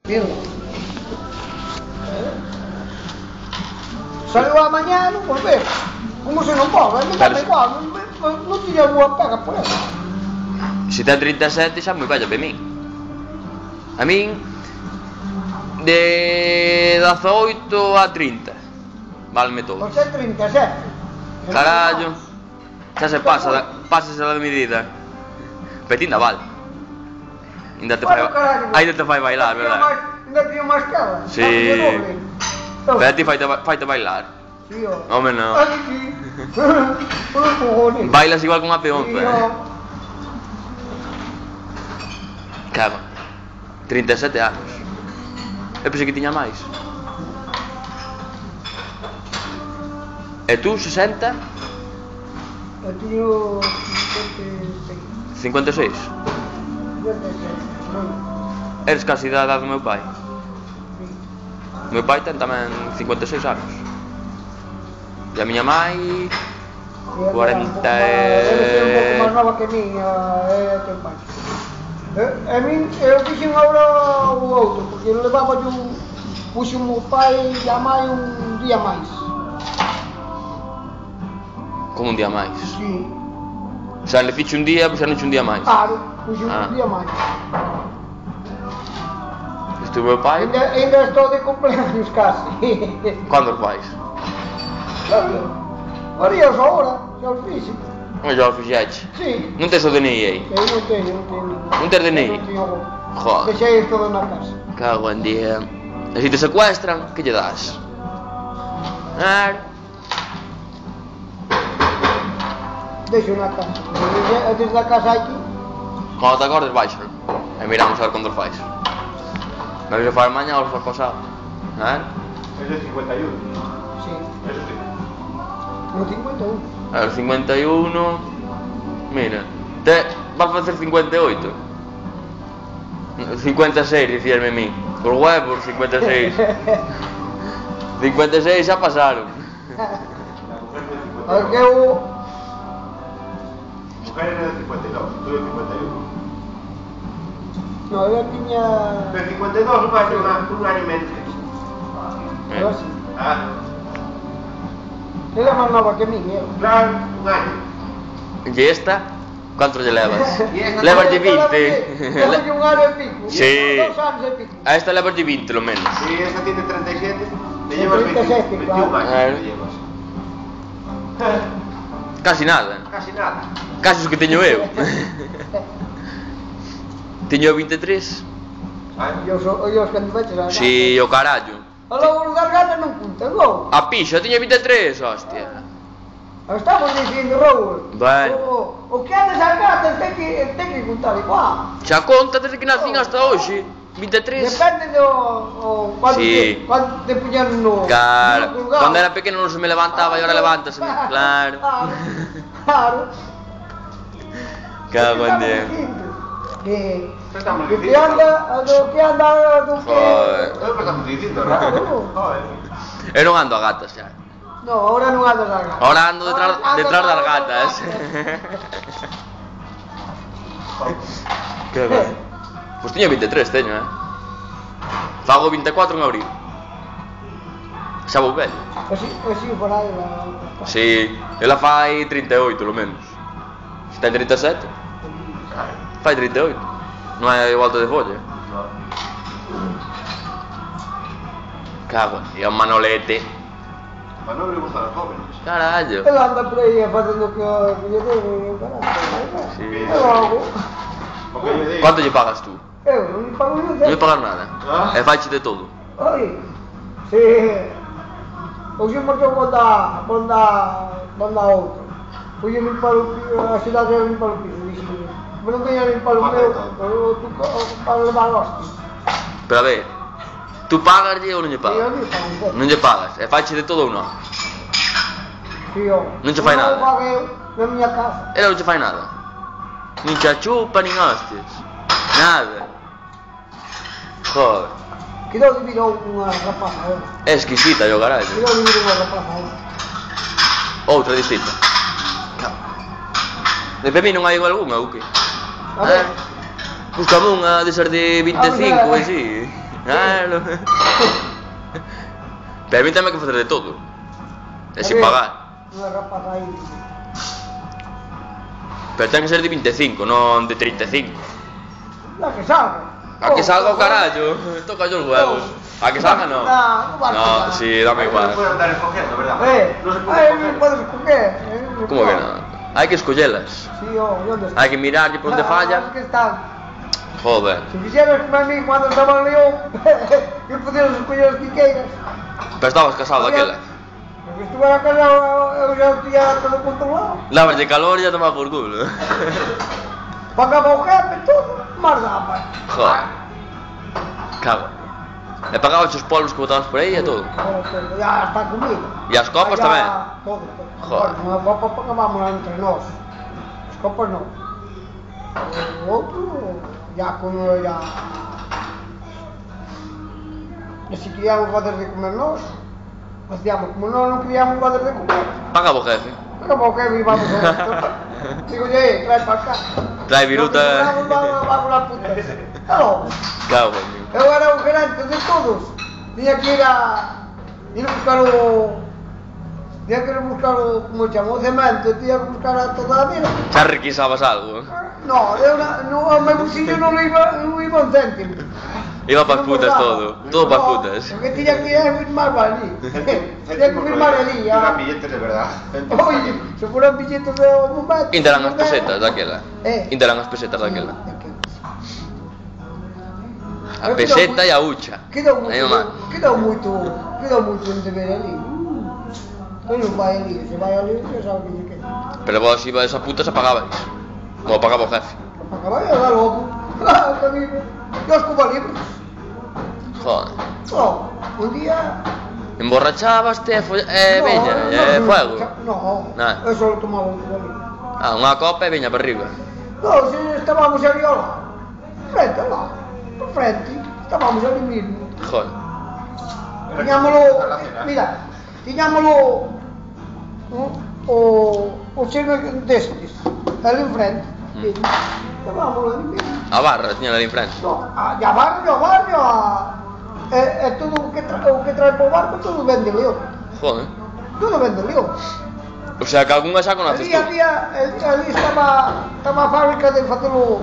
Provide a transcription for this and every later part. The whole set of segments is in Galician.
Mira. Saliu amanhã e non volveu. Como se non pode, me dá igual, non tiña boa pega por eso. Se ten 37 xa moi bella para min. A min de 18 a 30 váleme todo. Você 37. Carallo, xa se pásase da medida. Petinda vale. Ainda te fai bailar, verdad? Ainda tiña máis cara. Sí. Pero a ti faite bailar. Sí, ó. Home, non. Ai, sí. Por cojones. Bailas igual con a peonza, Sí, ó. Cago. 37 anos. Eu pensei que tiña máis. E tú, 60? Eu tiño 56. 56? Eres casi da edad do meu pai. O meu pai ten tamén 56 anos. E a miña mai... 40 Ela é un pouco máis nova que min, é teu pai. A min, eu fixen agora o outro, porque levaba yo puxo o meu pai e a mai un día máis. Como un día máis? Sí. O sea, le fixe un día, pois xa non un día máis. Claro, puxo un día máis. Este o meu pai? Ainda estou de cumpleaños casi. Cando os vais? Varía só ahora, xa os fixe. Mas já o fixeche. Sí. Non tes o DNI aí? Eu non teño. Non tes DNI? Non teño. Joder. Deixei todo na casa. Cago en día. E se te secuestran, que lle das? Deixo na casa. Desde a casa aquí. Cando te acordes, baixa. E miramos a ver cando os fais. Me vais a falar mañá ou os faz pasado. Es de 51. Sí. Eso sí. No 51. A ver, 51... Mira, vas a facer 58. 56, dicíasme a mí. Por huevos, 56. 56 xa pasaron. Porque eu... Mujer era de 52, tú de 51. No, eu tiña... De 52 vai ser un año menos. Eu así. Ah, Ela é máis nova que min, eu. claro, un año. E esta? Cantos lle levas? E esta Levarlle 20. Levalle un ano e pico. Sí. 2 anos e pico. A esta levarlle 20, lo menos. Si esta tiene 37, te llevas 37, 21 claro. años. Te llevas. Casi nada. Casi nada. Casi os que teño eu. Teño 23. E os candidatos a... Si, o carallo. A logo das gatas non conta, gol. A pixa, teño 23, hostia. Estamos dicindo, Raúl. Bueno. O que andas as gatas ten que contar igual. Xa conta desde que nacín hasta hoxe. 23. Depende do... Sí. Cando te puñan no... Claro, no colgado. cando era pequeno non se me levantaba e ahora levántase. Claro. Claro. Cago en día. Que Estamos que dicindo. anda, do que anda, do que... Joder. É o que estamos dicindo, Claro. Joder. Eu non ando a gatas xa. No, ahora non andas as gatas. Ahora ando detrás das gatas. Que ben. Pois tiño 23, teño, Fago 24 en abril. Xa vou velho. Así por aí la... Si, ela fai 38, lo menos. Se ten 37, fai 38. Non é igual de folla. Cago, e o Manolete. A non le gustan los jóvenes. Carallo. Ele anda por aí facendo que lle debe, caralho. Sí. E logo, O que lle digo. Quanto lle pagas tú? eu non lle pago Non lle pagas nada. Ah. E faiche de todo. Oi, si, hoxe porque eu vou dar outro. Hoxe eu limpar a cidade eu limpar o piso, dixo. Mas non teño limpar o meu, para levar hostia. Pero a ver, tú pagaslle ou non lle E eu pagas? limpar, Non lle pagas, e faiche de todo ou non? si, eu. Non che fai nada? Non pago eu na miña casa. Ela non che fai nada. Nin che chupa, nin hostias. Nada. Joder. Quedou de vir unha rapaza, É exquisita, yo carallo. Quedou de vir unha rapaza, Outra distinta. De pe mí non hai algunha ou que? A ver. Búscame unha desas de 25 e así. Claro. Pero a mí tamén hai que facer de todo. E sin pagar. Unha rapaza aí. Pero ten que ser de 25, non de 35. La que salga. A que salga o carallo, toca yo os huevos. A que salga no. No, sí, dame No igual. se puede andar escogiendo, ¿verdad? No se No puede puedes escoger. escoger. Como que no? Hai que escollelas. Sí, ¿y dónde está? Hai que mirar por onde falla. ¿Dónde están? Joder. Si quisieras como a mí cuando estaba en León, que pudieras escoger as que queiras. Pero estabas casado daquela. Porque estuviera casado, eu já tinha todo controlado. Lavas de calor e ya tomaba por culo. Pagaba o jefe, todo, mas daba. Joder. Cago. E pagaba os polos que botabas por aí e todo. Ya está comido. E as copas tamén. Todo. Joder. Unha copa pagábamos entre nós. As copas non. O outro, ya con ya... E se queríamos fazer de comer nós, facíamos, como nós non queríamos fazer de comer, Pagaba o jefe. pagamos o jefe e vamos a ver. Digo, trae para cá. Trae viruta. Vamos a puta. Claro. Cago, amigo. Eu era o gerente de todos. Tiña que ir a buscar o... Tiña que ir a buscar o... como se chama? O cemento. Tiña que buscar a toda a vida. Xa requisabas algo. No, ao meu bolsillo non iba un céntimo. Iba para as putas todo para as putas. Porque tiña que ir a firmar allí. Tiña que firmar allí. Eran billetes de verdad. Oye, se fueran billetes de momento. Interan as pesetas daquela. Eh. Interan as pesetas daquela. A peseta e a hucha. Quedou Aí mamá. moito en deber ali. Pois non vai ali, se vai ali, xa sabe que lle queda. Pero vos ibades a putas e pagabais. Como pagaba o jefe. Acababa de dar logo. Que amigo. Dios Cuba Libre. Joder. Oh, un día... Emborrachábaste e veña, fuego. No, Nada. eso lo tomaba un Cuba Libre. Ah, unha copa e veña para arriba. No, si estábamos ali ao lado. Frente ao lado. Por frente. Estábamos ali mismo. Joder. Tiñámolo... Mira, tiñámolo... O chino destes. Ali en frente. Estábamos ali mismo. A barra, tiña ali enfrente. No, a barrio, é todo o que trae para o barco, todo ven de León. Joder. Todo ven de León. O sea que algunha xa conoces tú. Ali estaba a fábrica de facelo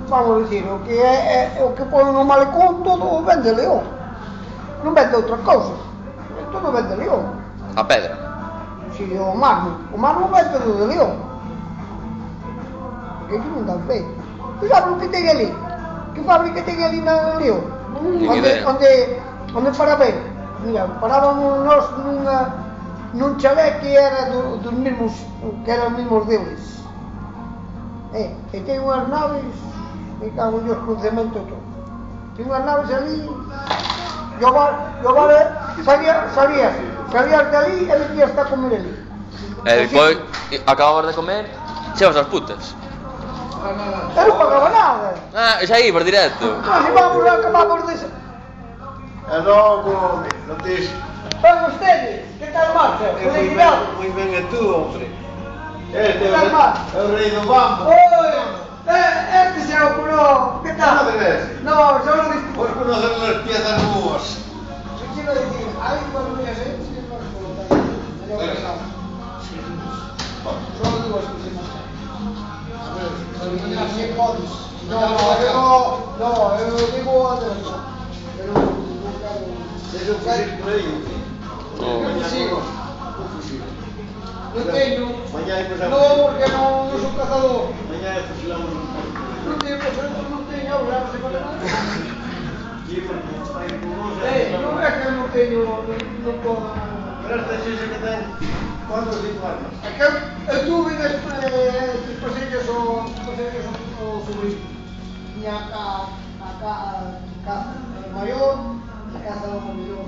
vamos decir, o que é o que pon no malecón, todo ven de León. Non ven de outra cousa. Todo ven de León. A pedra. Si, o mármol ven todo de León. Que aquí non dan feito. Tu sabes o que ten ali? Que fábrica ten ali na León? Onde para ver? Mira, parábamos nós nun chalé que era dos mesmos, que eran os mesmos deles. E ten unhas naves, me cago en Dios con cemento e todo. Ten unhas naves ali, e o bar salías de ali e metías a comer ali. E depois acababas de comer, chevas as putas. Eu non pagaba nada. Ah, xa ibas directo. Nós acabamos de... Logo, non tes... Ven ustedes, que tal marcha? Felicidades. Moi ben e tú, hombre. Que tal marcha? É o rei do bambo. Este se o curó. ¿Qué tal? ¿Conoces ese? No, solo disculpo. Vos conocer las piezas nuevas. Yo quiero decir, hay cuando voy a hacer, sí, no es por lo tanto. Solo digo así, se marcha. Así podes. No, eu digo a verdade. Pero non quero... Deixa o fusil por aí, o filho. Non sigo. Non teño. Mañá hai pasar. Non, porque non sou cazador. Mañá fusilamos un poco. Non teño, non teño, ahora non sei para nada. Sí, porque vai con vos. Non é que non teño, non podo... Pero esta xexe que ten, ¿cuántos armas? É que eu tuve destes pasellos o sobrino. Tiña a casa maior, a casa do maior.